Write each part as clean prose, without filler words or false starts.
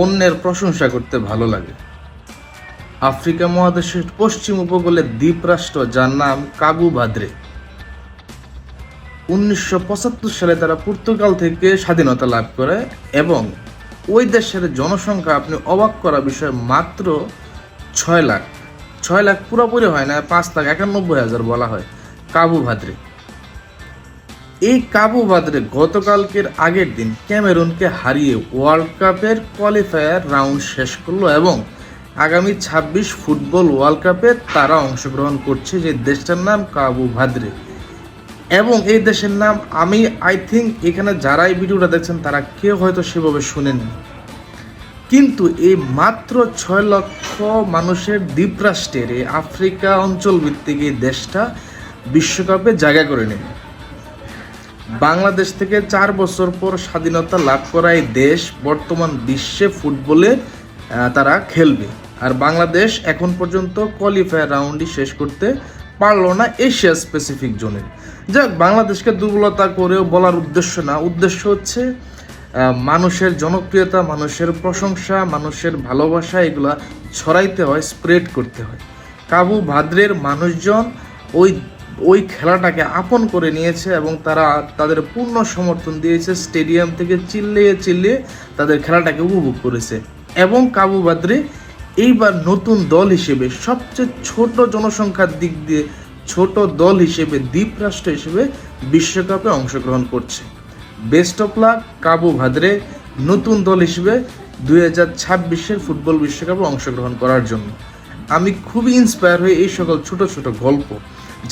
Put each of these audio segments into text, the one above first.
অন্যের প্রশংসা করতে ভালো লাগে। আফ্রিকা মহাদেশের পশ্চিম উপকূলের দ্বীপরাষ্ট্র যার নাম কাবু ভাদ্রে। 1975 সালে তারা পর্তুগাল থেকে স্বাধীনতা লাভ করে এবং ওই দেশের জনসংখ্যা আপনি অবাক করা বিষয় মাত্র 6 লাখ। 6 লাখ পুরোপুরি হয় না, 5,91,000 বলা হয় কাবু ভাদ্রে। এই কাবু ভাদ্রে গতকালকের আগের দিন ক্যামেরুনকে হারিয়ে ওয়ার্ল্ড কাপের কোয়ালিফায়ার রাউন্ড শেষ করলো এবং আগামী 26 ফুটবল ওয়ার্ল্ড কাপে তারা অংশগ্রহণ করছে, যে দেশটার নাম কাবু ভাদ্রে। এবং এই দেশের নাম আমি থিঙ্ক এখানে যারা এই ভিডিওটা দেখছেন তারা কেউ হয়তো সেভাবে শুনেননি, কিন্তু এই মাত্র 6 লক্ষ মানুষের দ্বীপরাষ্ট্রের এই আফ্রিকা অঞ্চল ভিত্তিক এই দেশটা বিশ্বকাপে জায়গা করে নেবে। বাংলাদেশ থেকে 4 বছর পর স্বাধীনতা লাভ করা এই দেশ বর্তমান বিশ্বে ফুটবলে তারা খেলবে, আর বাংলাদেশ এখন পর্যন্ত কোয়ালিফায়ার রাউন্ডই শেষ করতে পারলো না এশিয়া স্পেসিফিক জোনের। যাক, বাংলাদেশকে দুর্বলতা করেও বলার উদ্দেশ্য না, উদ্দেশ্য হচ্ছে মানুষের জনপ্রিয়তা, মানুষের প্রশংসা, মানুষের ভালোবাসা এগুলা ছড়াইতে হয়, স্প্রেড করতে হয়। কাবু ভাদ্রের মানুষজন ওই খেলাটাকে আপন করে নিয়েছে এবং তারা তাদের পূর্ণ সমর্থন দিয়েছে, স্টেডিয়াম থেকে চিল্লিয়ে চিল্লিয়ে তাদের খেলাটাকে উপভোগ করেছে। এবং কাবু ভাদ্রে এইবার নতুন দল হিসেবে সবচেয়ে ছোট জনসংখ্যার দিক দিয়ে ছোট দল হিসেবে দ্বীপরাষ্ট্র হিসেবে বিশ্বকাপে অংশগ্রহণ করছে। বেস্ট অফ লাক কাবু ভাদ্রে নতুন দল হিসেবে 2026 ফুটবল বিশ্বকাপে অংশগ্রহণ করার জন্য। আমি খুবই ইন্সপায়ার হই এই সকল ছোট ছোট গল্প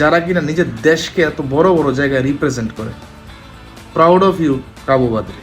যারা কিনা নিজের দেশকে এত বড় বড় জায়গায় রিপ্রেজেন্ট করে। প্রাউড অফ ইউ কাবু ভাদ্রে।